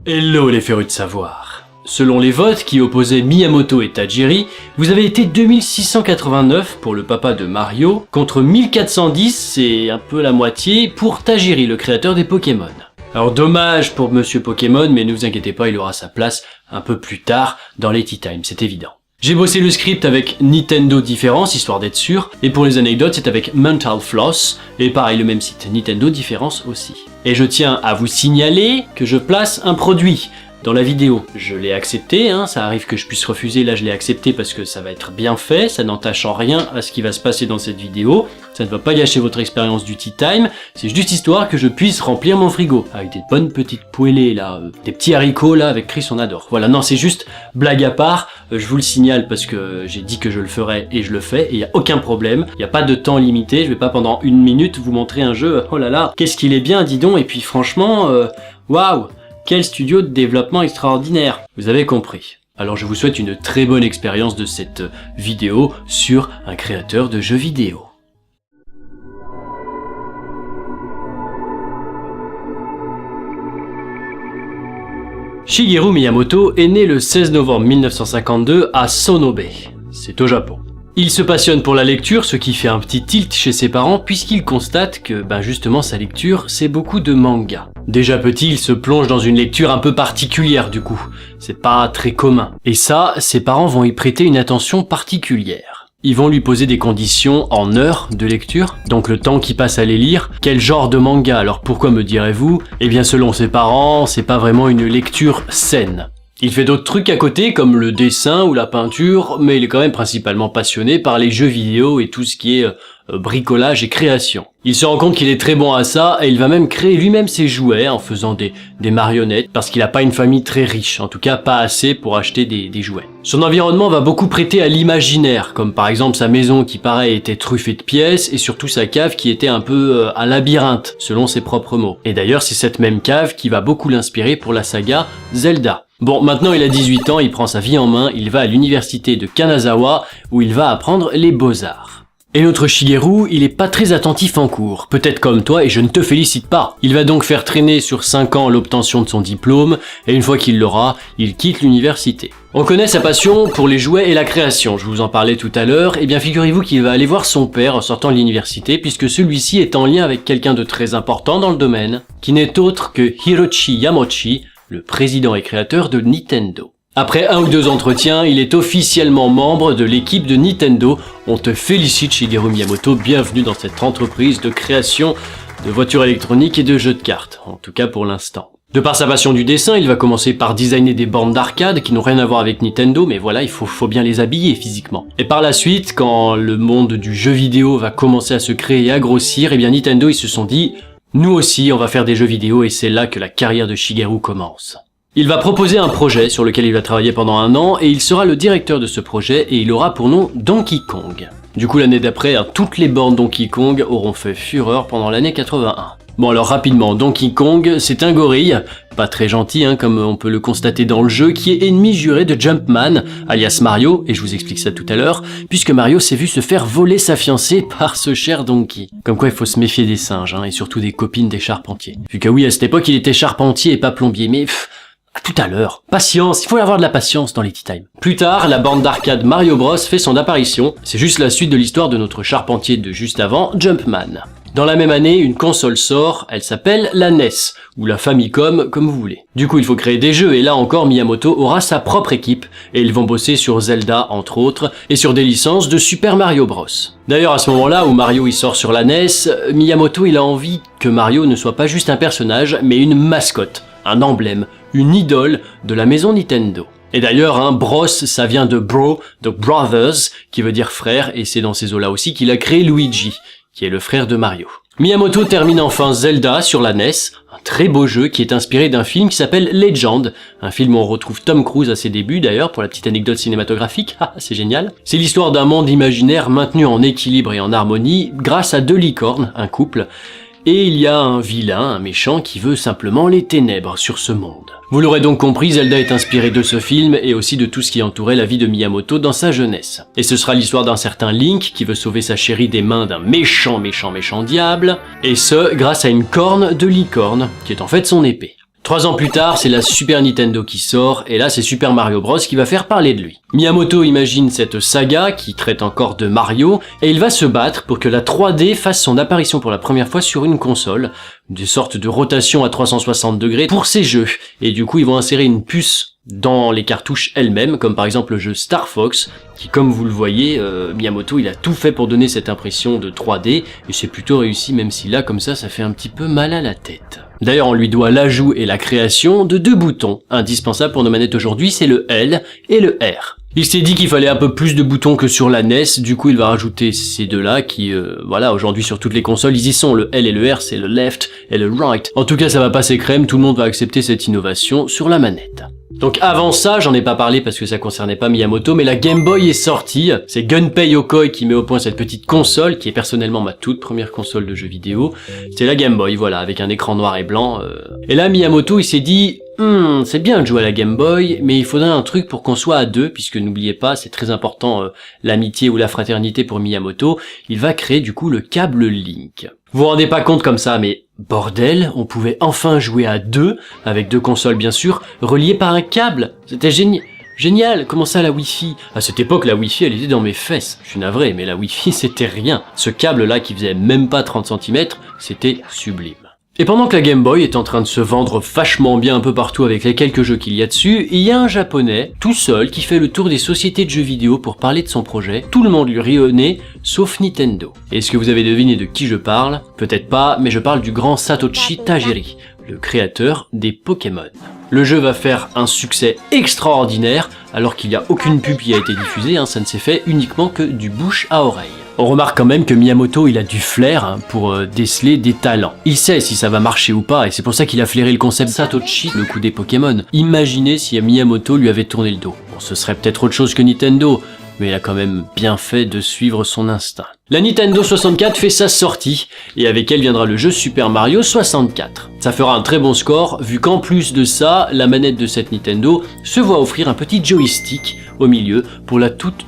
Hello les férus de savoir. Selon les votes qui opposaient Miyamoto et Tajiri, vous avez été 2689 pour le papa de Mario, contre 1410, c'est un peu la moitié, pour Tajiri, le créateur des Pokémon. Alors dommage pour Monsieur Pokémon, mais ne vous inquiétez pas, il aura sa place un peu plus tard dans les Tea Time, c'est évident. J'ai bossé le script avec Nintendo Difference, histoire d'être sûr, et pour les anecdotes, c'est avec Mental Floss, et pareil, le même site, Nintendo Difference aussi. Et je tiens à vous signaler que je place un produit dans la vidéo. Je l'ai accepté, ça arrive que je puisse refuser, là je l'ai accepté parce que ça va être bien fait, ça n'entache en rien à ce qui va se passer dans cette vidéo, ça ne va pas gâcher votre expérience du Tea Time, c'est juste histoire que je puisse remplir mon frigo, avec des bonnes petites poêlées là, des petits haricots là, avec Chris on adore. Voilà, non c'est juste blague à part, je vous le signale parce que j'ai dit que je le ferais et je le fais, et il n'y a aucun problème, il n'y a pas de temps limité, je vais pas pendant 1 minute vous montrer un jeu, oh là là, qu'est-ce qu'il est bien, dis donc, et puis franchement, waouh, quel studio de développement extraordinaire. Vous avez compris. Alors je vous souhaite une très bonne expérience de cette vidéo sur un créateur de jeux vidéo. Shigeru Miyamoto est né le 16 novembre 1952 à Sonobe. C'est au Japon. Il se passionne pour la lecture, ce qui fait un petit tilt chez ses parents puisqu'il constate que, justement, sa lecture, c'est beaucoup de manga. Déjà petit, il se plonge dans une lecture un peu particulière du coup. C'est pas très commun. Et ça, ses parents vont y prêter une attention particulière. Ils vont lui poser des conditions en heures de lecture, donc le temps qu'il passe à les lire. Quel genre de manga? Alors pourquoi me direz-vous? Eh bien selon ses parents, c'est pas vraiment une lecture saine. Il fait d'autres trucs à côté comme le dessin ou la peinture, mais il est quand même principalement passionné par les jeux vidéo et tout ce qui est bricolage et création. Il se rend compte qu'il est très bon à ça et il va même créer lui-même ses jouets en faisant des marionnettes parce qu'il n'a pas une famille très riche, en tout cas pas assez pour acheter des jouets. Son environnement va beaucoup prêter à l'imaginaire, comme par exemple sa maison qui pareil était truffée de pièces et surtout sa cave qui était un peu un labyrinthe selon ses propres mots. Et d'ailleurs c'est cette même cave qui va beaucoup l'inspirer pour la saga Zelda. Bon, maintenant il a 18 ans, il prend sa vie en main, il va à l'université de Kanazawa où il va apprendre les beaux-arts. Et notre Shigeru, il est pas très attentif en cours, peut-être comme toi et je ne te félicite pas. Il va donc faire traîner sur 5 ans l'obtention de son diplôme et une fois qu'il l'aura, il quitte l'université. On connaît sa passion pour les jouets et la création, je vous en parlais tout à l'heure, et bien figurez-vous qu'il va aller voir son père en sortant de l'université puisque celui-ci est en lien avec quelqu'un de très important dans le domaine, qui n'est autre que Hiroshi Yamauchi, le président et créateur de Nintendo. Après 1 ou 2 entretiens, il est officiellement membre de l'équipe de Nintendo. On te félicite Shigeru Miyamoto, bienvenue dans cette entreprise de création de voitures électroniques et de jeux de cartes, en tout cas pour l'instant. De par sa passion du dessin, il va commencer par designer des bornes d'arcade qui n'ont rien à voir avec Nintendo, mais voilà, il faut bien les habiller physiquement. Et par la suite, quand le monde du jeu vidéo va commencer à se créer et à grossir, eh bien Nintendo ils se sont dit « Nous aussi, on va faire des jeux vidéo » et c'est là que la carrière de Shigeru commence. Il va proposer un projet sur lequel il va travailler pendant 1 an et il sera le directeur de ce projet et il aura pour nom Donkey Kong. Du coup l'année d'après, toutes les bornes Donkey Kong auront fait fureur pendant l'année 81. Bon alors rapidement, Donkey Kong c'est un gorille, pas très gentil comme on peut le constater dans le jeu, qui est ennemi juré de Jumpman, alias Mario, et je vous explique ça tout à l'heure, puisque Mario s'est vu se faire voler sa fiancée par ce cher Donkey. Comme quoi il faut se méfier des singes, et surtout des copines des charpentiers. Vu que oui, à cette époque il était charpentier et pas plombier, mais à tout à l'heure. Patience, il faut avoir de la patience dans les Tea Time. Plus tard, la borne d'arcade Mario Bros fait son apparition. C'est juste la suite de l'histoire de notre charpentier de juste avant, Jumpman. Dans la même année, une console sort, elle s'appelle la NES, ou la Famicom, comme vous voulez. Du coup, il faut créer des jeux, et là encore, Miyamoto aura sa propre équipe, et ils vont bosser sur Zelda, entre autres, et sur des licences de Super Mario Bros. D'ailleurs, à ce moment-là, où Mario il sort sur la NES, Miyamoto il a envie que Mario ne soit pas juste un personnage, mais une mascotte, un emblème, une idole de la maison Nintendo. Et d'ailleurs, Bros, ça vient de bro, de brothers, qui veut dire frère, et c'est dans ces eaux-là aussi qu'il a créé Luigi, qui est le frère de Mario. Miyamoto termine enfin Zelda sur la NES, un très beau jeu qui est inspiré d'un film qui s'appelle Legend, un film où on retrouve Tom Cruise à ses débuts d'ailleurs, pour la petite anecdote cinématographique, c'est génial. C'est l'histoire d'un monde imaginaire maintenu en équilibre et en harmonie grâce à 2 licornes, un couple, et il y a un vilain, un méchant qui veut simplement les ténèbres sur ce monde. Vous l'aurez donc compris, Zelda est inspiré de ce film et aussi de tout ce qui entourait la vie de Miyamoto dans sa jeunesse. Et ce sera l'histoire d'un certain Link qui veut sauver sa chérie des mains d'un méchant diable, et ce grâce à une corne de licorne, qui est en fait son épée. 3 ans plus tard, c'est la Super Nintendo qui sort, et là c'est Super Mario Bros qui va faire parler de lui. Miyamoto imagine cette saga qui traite encore de Mario, et il va se battre pour que la 3D fasse son apparition pour la première fois sur une console, des sortes de rotation à 360 degrés pour ces jeux, et du coup ils vont insérer une puce dans les cartouches elles-mêmes, comme par exemple le jeu Star Fox, qui comme vous le voyez, Miyamoto il a tout fait pour donner cette impression de 3D, et c'est plutôt réussi même si là comme ça fait un petit peu mal à la tête. D'ailleurs on lui doit l'ajout et la création de 2 boutons, indispensables pour nos manettes aujourd'hui, c'est le L et le R. Il s'est dit qu'il fallait un peu plus de boutons que sur la NES, du coup il va rajouter ces deux-là qui, voilà, aujourd'hui sur toutes les consoles, ils y sont, le L et le R, c'est le left et le right. En tout cas ça va passer crème, tout le monde va accepter cette innovation sur la manette. Donc avant ça, j'en ai pas parlé parce que ça concernait pas Miyamoto, mais la Game Boy est sortie. C'est Gunpei Yokoi qui met au point cette petite console, qui est personnellement ma toute première console de jeux vidéo. C'est la Game Boy, voilà, avec un écran noir et blanc. Et là, Miyamoto, il s'est dit... c'est bien de jouer à la Game Boy, mais il faudrait un truc pour qu'on soit à 2, puisque n'oubliez pas, c'est très important l'amitié ou la fraternité pour Miyamoto. Il va créer du coup le câble Link. Vous vous rendez pas compte comme ça, mais bordel, on pouvait enfin jouer à 2, avec 2 consoles bien sûr, reliées par un câble. C'était génial. Comment ça la Wi-Fi? À cette époque, la Wi-Fi elle était dans mes fesses. Je suis navré, mais la Wi-Fi c'était rien. Ce câble là qui faisait même pas 30 cm, c'était sublime. Et pendant que la Game Boy est en train de se vendre vachement bien un peu partout avec les quelques jeux qu'il y a dessus, il y a un japonais, tout seul, qui fait le tour des sociétés de jeux vidéo pour parler de son projet. Tout le monde lui rit au nez, sauf Nintendo. Est-ce que vous avez deviné de qui je parle? Peut-être pas, mais je parle du grand Satoshi Tajiri, le créateur des Pokémon. Le jeu va faire un succès extraordinaire, alors qu'il n'y a aucune pub qui a été diffusée, ça ne s'est fait uniquement que du bouche à oreille. On remarque quand même que Miyamoto il a du flair pour déceler des talents. Il sait si ça va marcher ou pas et c'est pour ça qu'il a flairé le concept Satoshi, le coup des Pokémon. Imaginez si Miyamoto lui avait tourné le dos. Bon, ce serait peut-être autre chose que Nintendo, mais il a quand même bien fait de suivre son instinct. La Nintendo 64 fait sa sortie, et avec elle viendra le jeu Super Mario 64. Ça fera un très bon score, vu qu'en plus de ça, la manette de cette Nintendo se voit offrir un petit joystick au milieu pour la toute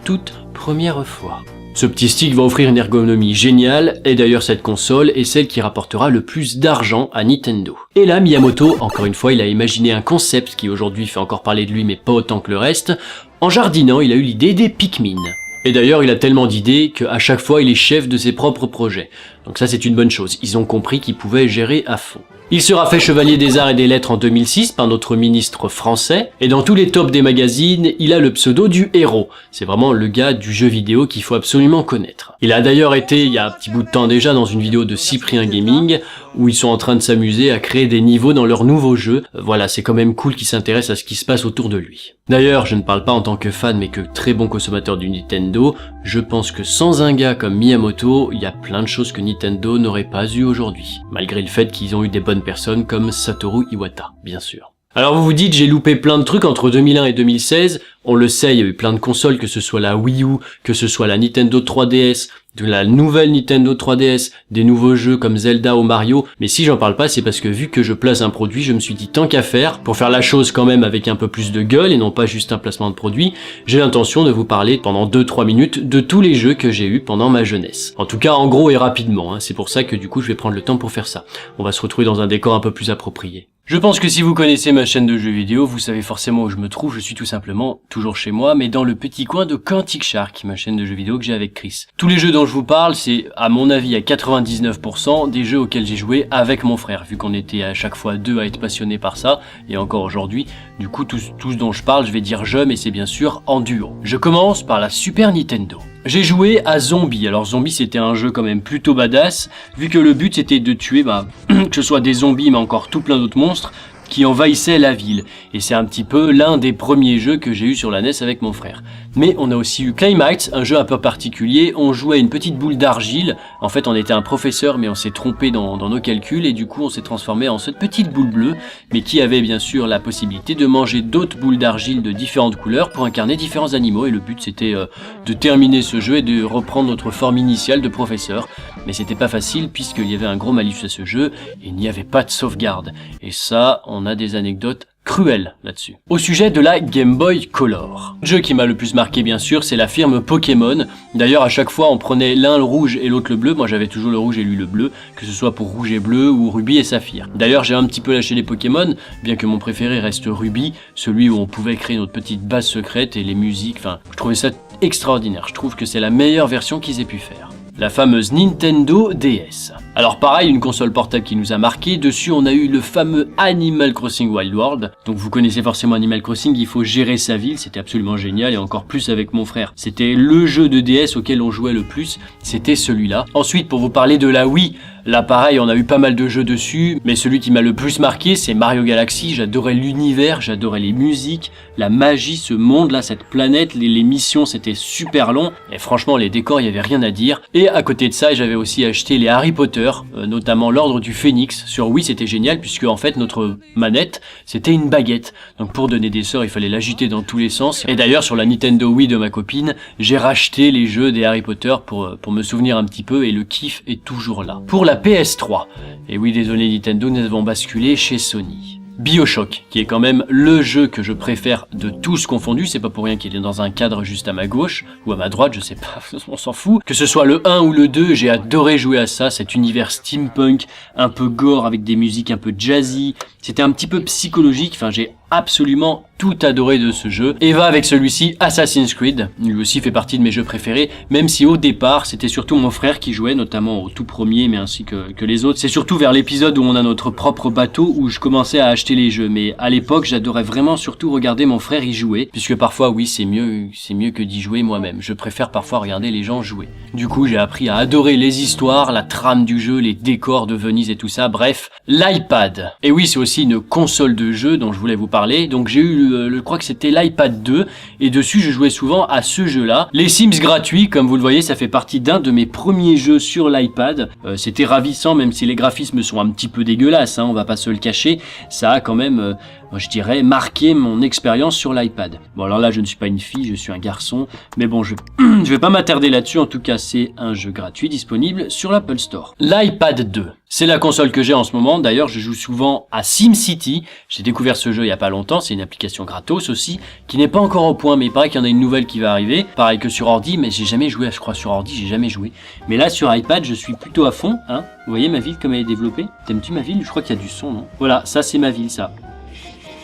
première fois. Ce petit stick va offrir une ergonomie géniale, et d'ailleurs cette console est celle qui rapportera le plus d'argent à Nintendo. Et là, Miyamoto, encore une fois, il a imaginé un concept qui aujourd'hui fait encore parler de lui, mais pas autant que le reste. En jardinant, il a eu l'idée des Pikmin. Et d'ailleurs, il a tellement d'idées qu'à chaque fois, il est chef de ses propres projets. Donc ça, c'est une bonne chose. Ils ont compris qu'il pouvait gérer à fond. Il sera fait chevalier des arts et des lettres en 2006 par notre ministre français, et dans tous les tops des magazines, il a le pseudo du héros. C'est vraiment le gars du jeu vidéo qu'il faut absolument connaître. Il a d'ailleurs été, il y a un petit bout de temps déjà, dans une vidéo de Cyprien Gaming, où ils sont en train de s'amuser à créer des niveaux dans leur nouveau jeu. Voilà, c'est quand même cool qu'il s'intéresse à ce qui se passe autour de lui. D'ailleurs, je ne parle pas en tant que fan, mais que très bon consommateur du Nintendo, je pense que sans un gars comme Miyamoto, il y a plein de choses que Nintendo n'aurait pas eu aujourd'hui. Malgré le fait qu'ils ont eu des bonnes personnes comme Satoru Iwata, bien sûr. Alors vous vous dites, j'ai loupé plein de trucs entre 2001 et 2016, on le sait, il y a eu plein de consoles, que ce soit la Wii U, que ce soit la Nintendo 3DS, de la nouvelle Nintendo 3DS, des nouveaux jeux comme Zelda ou Mario, mais si j'en parle pas, c'est parce que vu que je place un produit, je me suis dit tant qu'à faire, pour faire la chose quand même avec un peu plus de gueule et non pas juste un placement de produit, j'ai l'intention de vous parler pendant 2-3 minutes de tous les jeux que j'ai eu pendant ma jeunesse. En tout cas, en gros et rapidement, c'est pour ça que du coup je vais prendre le temps pour faire ça. On va se retrouver dans un décor un peu plus approprié. Je pense que si vous connaissez ma chaîne de jeux vidéo, vous savez forcément où je me trouve, je suis tout simplement toujours chez moi, mais dans le petit coin de Quantic Shark, ma chaîne de jeux vidéo que j'ai avec Chris. Tous les jeux dont je vous parle, c'est à mon avis à 99% des jeux auxquels j'ai joué avec mon frère, vu qu'on était à chaque fois 2 à être passionnés par ça, et encore aujourd'hui, du coup tous dont je parle, je vais dire je, mais c'est bien sûr en duo. Je commence par la Super Nintendo. J'ai joué à Zombie. Alors Zombie c'était un jeu quand même plutôt badass, vu que le but c'était de tuer que ce soit des zombies mais encore tout plein d'autres monstres qui envahissaient la ville. Et c'est un petit peu l'un des premiers jeux que j'ai eu sur la NES avec mon frère. Mais on a aussi eu Climax, un jeu un peu particulier. On jouait une petite boule d'argile. En fait on était un professeur mais on s'est trompé dans nos calculs et du coup on s'est transformé en cette petite boule bleue, mais qui avait bien sûr la possibilité de manger d'autres boules d'argile de différentes couleurs pour incarner différents animaux. Et le but c'était de terminer ce jeu et de reprendre notre forme initiale de professeur. Mais c'était pas facile puisqu'il y avait un gros malus à ce jeu et il n'y avait pas de sauvegarde. Et ça, on a des anecdotes cruel là-dessus. Au sujet de la Game Boy Color. Le jeu qui m'a le plus marqué bien sûr, c'est la firme Pokémon. D'ailleurs à chaque fois on prenait l'un le rouge et l'autre le bleu, moi j'avais toujours le rouge et lui le bleu, que ce soit pour rouge et bleu ou rubis et saphir. D'ailleurs j'ai un petit peu lâché les Pokémon, bien que mon préféré reste Ruby, celui où on pouvait créer notre petite base secrète et les musiques, enfin je trouvais ça extraordinaire, je trouve que c'est la meilleure version qu'ils aient pu faire. La fameuse Nintendo DS. Alors pareil, une console portable qui nous a marqué, dessus on a eu le fameux Animal Crossing Wild World, donc vous connaissez forcément Animal Crossing, il faut gérer sa ville, c'était absolument génial, et encore plus avec mon frère. C'était le jeu de DS auquel on jouait le plus, c'était celui-là. Ensuite, pour vous parler de la Wii, là pareil, on a eu pas mal de jeux dessus, mais celui qui m'a le plus marqué, c'est Mario Galaxy. J'adorais l'univers, j'adorais les musiques, la magie, ce monde-là, cette planète, les missions, c'était super long, et franchement, les décors, il y avait rien à dire. Et à côté de ça, j'avais aussi acheté les Harry Potter, notamment l'Ordre du Phénix. Sur Wii, c'était génial, puisque en fait, notre manette, c'était une baguette. Donc pour donner des sorts, il fallait l'agiter dans tous les sens. Et d'ailleurs, sur la Nintendo Wii de ma copine, j'ai racheté les jeux des Harry Potter pour me souvenir un petit peu, et le kiff est toujours là. Pour la PS3, et oui désolé Nintendo, nous avons basculé chez Sony. BioShock, qui est quand même le jeu que je préfère de tous confondus, c'est pas pour rien qu'il est dans un cadre juste à ma gauche, ou à ma droite, je sais pas, on s'en fout. Que ce soit le 1 ou le 2, j'ai adoré jouer à ça, cet univers steampunk, un peu gore avec des musiques un peu jazzy, c'était un petit peu psychologique, enfin j'ai absolument tout adoré de ce jeu. Et va avec celui-ci, Assassin's Creed, lui aussi fait partie de mes jeux préférés, même si au départ c'était surtout mon frère qui jouait, notamment au tout premier, mais ainsi que les autres. C'est surtout vers l'épisode où on a notre propre bateau où je commençais à acheter les jeux, mais à l'époque j'adorais vraiment surtout regarder mon frère y jouer, puisque parfois oui c'est mieux que d'y jouer moi-même, je préfère parfois regarder les gens jouer. Du coup j'ai appris à adorer les histoires, la trame du jeu, les décors de Venise et tout ça, bref, l'iPad. Et oui c'est aussi une console de jeu dont je voulais vous parler, donc j'ai eu je crois que c'était l'iPad 2, et dessus je jouais souvent à ce jeu-là. Les Sims gratuits, comme vous le voyez, ça fait partie d'un de mes premiers jeux sur l'iPad. C'était ravissant, même si les graphismes sont un petit peu dégueulasses, hein, on va pas se le cacher. Ça a quand même, je dirais, marqué mon expérience sur l'iPad. Bon alors là, je ne suis pas une fille, je suis un garçon, mais bon, je vais pas m'attarder là-dessus. En tout cas, c'est un jeu gratuit disponible sur l'Apple Store. L'iPad 2. C'est la console que j'ai en ce moment, d'ailleurs je joue souvent à SimCity, j'ai découvert ce jeu il y a pas longtemps, c'est une application gratos aussi, qui n'est pas encore au point, mais il paraît qu'il y en a une nouvelle qui va arriver, pareil que sur ordi, mais j'ai jamais joué, je crois sur ordi, j'ai jamais joué, mais là sur iPad je suis plutôt à fond, hein. Vous voyez ma ville comme elle est développée, t'aimes-tu ma ville? Je crois qu'il y a du son, non? Voilà, ça c'est ma ville ça.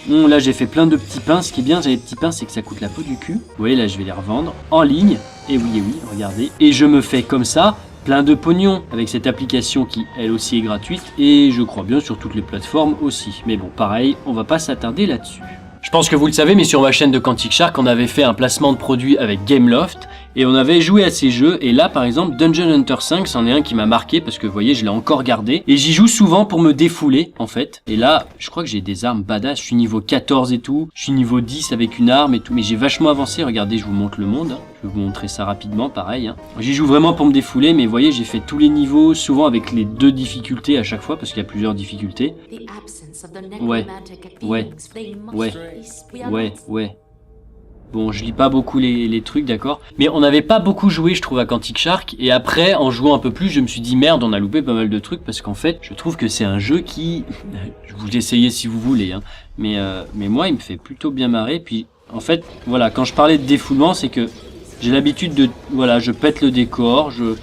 Là j'ai fait plein de petits pains, ce qui est bien, j'ai les petits pains c'est que ça coûte la peau du cul, vous voyez là je vais les revendre en ligne, et oui, regardez, et je me fais comme ça, plein de pognon avec cette application qui elle aussi est gratuite et je crois bien sur toutes les plateformes aussi. Mais bon pareil, on va pas s'attarder là-dessus. Je pense que vous le savez, mais sur ma chaîne de Quantic Shark, on avait fait un placement de produit avec Gameloft et on avait joué à ces jeux. Et là, par exemple, Dungeon Hunter 5, c'en est un qui m'a marqué parce que vous voyez, je l'ai encore gardé. Et j'y joue souvent pour me défouler, en fait. Et là, je crois que j'ai des armes badass. Je suis niveau 14 et tout. Je suis niveau 10 avec une arme et tout. Mais j'ai vachement avancé. Regardez, je vous montre le monde. Je vais vous montrer ça rapidement, pareil. J'y joue vraiment pour me défouler, mais vous voyez, j'ai fait tous les niveaux, souvent avec les 2 difficultés à chaque fois, parce qu'il y a plusieurs difficultés. Ouais. Bon, je lis pas beaucoup les trucs, d'accord. Mais on n'avait pas beaucoup joué, je trouve, à Quantic Shark. Et après, en jouant un peu plus, je me suis dit, merde, on a loupé pas mal de trucs, parce qu'en fait, je trouve que c'est un jeu qui... Je vous l'essayez si vous voulez, hein. Mais moi, il me fait plutôt bien marrer. Puis, en fait, voilà, quand je parlais de défoulement, c'est que j'ai l'habitude de... Voilà, je pète le décor, je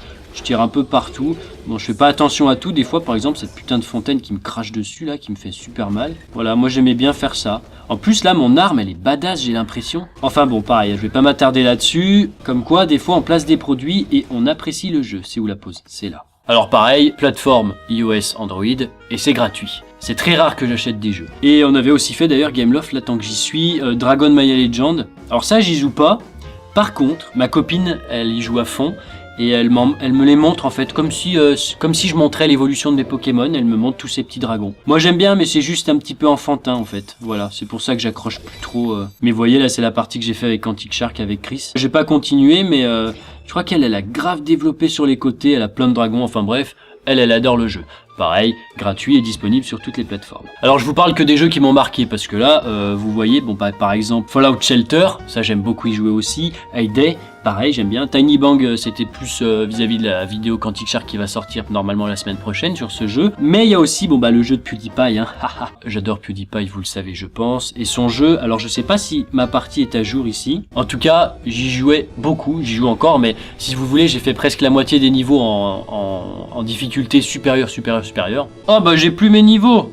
tire un peu partout. Bon, je fais pas attention à tout. Des fois, par exemple, cette putain de fontaine qui me crache dessus, là, qui me fait super mal. Voilà, moi, j'aimais bien faire ça. En plus, là, mon arme, elle est badass, j'ai l'impression. Enfin bon, pareil, je vais pas m'attarder là-dessus. Comme quoi, des fois, on place des produits et on apprécie le jeu. C'est où la pause? C'est là. Alors pareil, plateforme iOS, Android, et c'est gratuit. C'est très rare que j'achète des jeux. Et on avait aussi fait d'ailleurs Gameloft, là, tant que j'y suis, Dragon Maia Legend. Alors ça, j'y joue pas. Par contre, ma copine, elle y joue à fond. Et elle me les montre en fait, comme si je montrais l'évolution de mes Pokémon, elle me montre tous ces petits dragons. Moi j'aime bien, mais c'est juste un petit peu enfantin en fait. Voilà, c'est pour ça que j'accroche plus trop. Mais vous voyez, là c'est la partie que j'ai fait avec Quantic Shark, avec Chris. J'ai pas continué, mais je crois qu'elle a grave développé sur les côtés, elle a plein de dragons, enfin bref, elle adore le jeu. pareil, gratuit et disponible sur toutes les plateformes. Alors je vous parle que des jeux qui m'ont marqué, parce que là, vous voyez, bon bah, par exemple Fallout Shelter, ça j'aime beaucoup y jouer aussi, Hay Day, pareil j'aime bien, Tiny Bang c'était plus vis-à-vis de la vidéo Quantic Shark qui va sortir normalement la semaine prochaine sur ce jeu, mais il y a aussi bon bah le jeu de PewDiePie, hein, j'adore PewDiePie, vous le savez je pense, et son jeu, alors je sais pas si ma partie est à jour ici, en tout cas j'y jouais beaucoup, j'y joue encore, mais si vous voulez j'ai fait presque la moitié des niveaux en difficulté supérieure. Oh bah j'ai plus mes niveaux.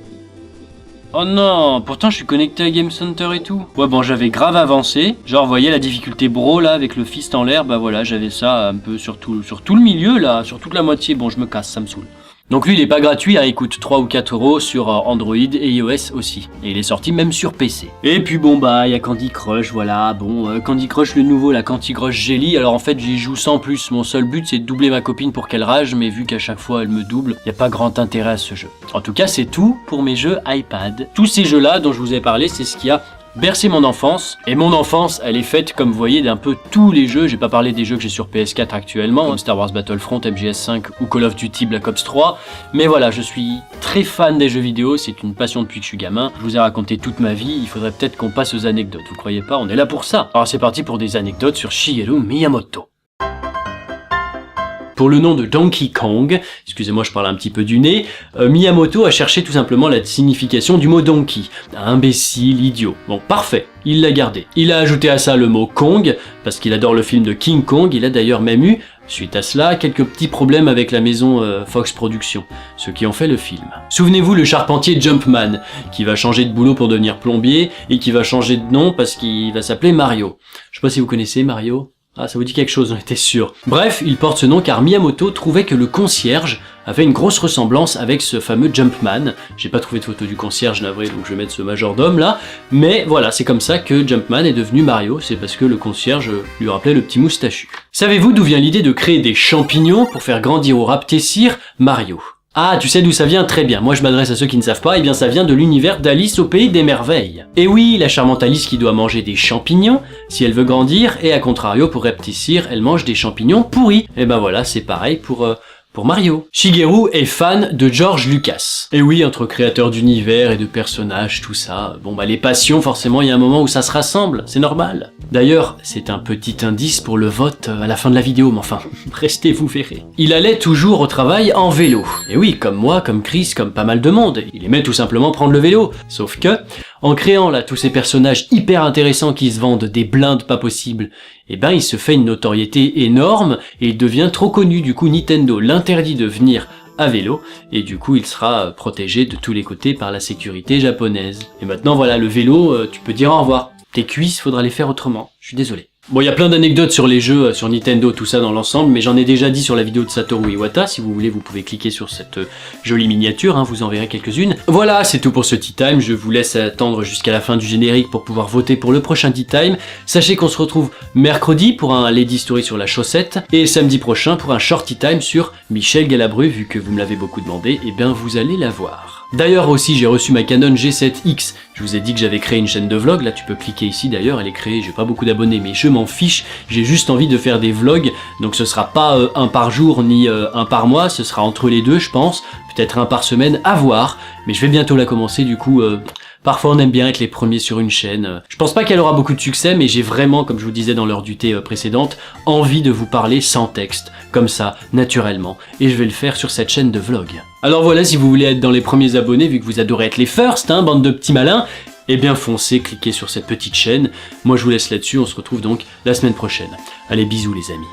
Oh non, pourtant je suis connecté à Game Center et tout. Ouais bon, j'avais grave avancé. Genre vous voyez la difficulté bro là avec le fist en l'air, bah voilà, j'avais ça un peu sur tout le milieu là, sur toute la moitié. Bon, je me casse, ça me saoule. Donc lui il est pas gratuit, hein, il coûte 3 ou 4 euros sur Android et iOS aussi. Et il est sorti même sur PC. Et puis bon bah il y a Candy Crush, voilà, bon Candy Crush le nouveau, la Candy Crush Jelly. Alors en fait j'y joue sans plus, mon seul but c'est de doubler ma copine pour qu'elle rage, mais vu qu'à chaque fois elle me double, il y a pas grand intérêt à ce jeu. En tout cas c'est tout pour mes jeux iPad. Tous ces jeux là dont je vous ai parlé, c'est ce qu'il y a bercé mon enfance, et mon enfance elle est faite comme vous voyez d'un peu tous les jeux. J'ai pas parlé des jeux que j'ai sur PS4 actuellement, comme Star Wars Battlefront, MGS5 ou Call of Duty Black Ops 3, mais voilà, je suis très fan des jeux vidéo, c'est une passion depuis que je suis gamin. Je vous ai raconté toute ma vie, il faudrait peut-être qu'on passe aux anecdotes, vous croyez pas? On est là pour ça. Alors c'est parti pour des anecdotes sur Shigeru Miyamoto. Pour le nom de Donkey Kong, excusez-moi je parle un petit peu du nez, Miyamoto a cherché tout simplement la signification du mot Donkey, imbécile, idiot. Bon, parfait, il l'a gardé. Il a ajouté à ça le mot Kong, parce qu'il adore le film de King Kong, il a d'ailleurs même eu, suite à cela, quelques petits problèmes avec la maison Fox Productions, ceux qui ont fait le film. Souvenez-vous le charpentier Jumpman, qui va changer de boulot pour devenir plombier, et qui va changer de nom parce qu'il va s'appeler Mario. Je sais pas si vous connaissez Mario. Ah, ça vous dit quelque chose, on était sûr. Bref, il porte ce nom car Miyamoto trouvait que le concierge avait une grosse ressemblance avec ce fameux Jumpman. J'ai pas trouvé de photo du concierge, navré, donc je vais mettre ce majordome là. Mais voilà, c'est comme ça que Jumpman est devenu Mario, c'est parce que le concierge lui rappelait le petit moustachu. Savez-vous d'où vient l'idée de créer des champignons pour faire grandir au Raptessir Mario? Ah, tu sais d'où ça vient? Très bien. Moi, je m'adresse à ceux qui ne savent pas. Eh bien, ça vient de l'univers d'Alice au Pays des Merveilles. Et oui, la charmante Alice qui doit manger des champignons si elle veut grandir, et à contrario, pour Raptessir, elle mange des champignons pourris. Et ben voilà, c'est pareil pour Mario. Shigeru est fan de George Lucas. Et oui, entre créateurs d'univers et de personnages, tout ça, bon bah les passions, forcément, il y a un moment où ça se rassemble, c'est normal. D'ailleurs, c'est un petit indice pour le vote à la fin de la vidéo, mais enfin, restez, vous verrez. Il allait toujours au travail en vélo. Et oui, comme moi, comme Chris, comme pas mal de monde, il aimait tout simplement prendre le vélo. Sauf que, en créant là tous ces personnages hyper intéressants qui se vendent des blindes pas possibles, eh ben il se fait une notoriété énorme et il devient trop connu. Du coup Nintendo l'interdit de venir à vélo et du coup il sera protégé de tous les côtés par la sécurité japonaise. Et maintenant voilà, le vélo, tu peux dire au revoir. Tes cuisses, faudra les faire autrement. Je suis désolé. Bon, il y a plein d'anecdotes sur les jeux, sur Nintendo, tout ça dans l'ensemble, mais j'en ai déjà dit sur la vidéo de Satoru Iwata. Si vous voulez, vous pouvez cliquer sur cette jolie miniature, hein, vous en verrez quelques-unes. Voilà, c'est tout pour ce Tea Time. Je vous laisse attendre jusqu'à la fin du générique pour pouvoir voter pour le prochain Tea Time. Sachez qu'on se retrouve mercredi pour un Lady Story sur la chaussette, et samedi prochain pour un Short Tea Time sur Michel Galabru. Vu que vous me l'avez beaucoup demandé, et bien vous allez la voir. D'ailleurs aussi, j'ai reçu ma Canon G7X. Je vous ai dit que j'avais créé une chaîne de vlog, là tu peux cliquer ici d'ailleurs, elle est créée, j'ai pas beaucoup d'abonnés, mais je m'en fiche, j'ai juste envie de faire des vlogs, donc ce sera pas un par jour ni un par mois, ce sera entre les deux je pense, peut-être un par semaine, à voir, mais je vais bientôt la commencer, du coup parfois on aime bien être les premiers sur une chaîne. Je pense pas qu'elle aura beaucoup de succès, mais j'ai vraiment, comme je vous disais dans l'heure du thé précédente, envie de vous parler sans texte, comme ça, naturellement, et je vais le faire sur cette chaîne de vlog. Alors voilà, si vous voulez être dans les premiers abonnés, vu que vous adorez être les first, hein, bande de petits malins, eh bien foncez, cliquez sur cette petite chaîne. Moi je vous laisse là-dessus, on se retrouve donc la semaine prochaine. Allez, bisous les amis.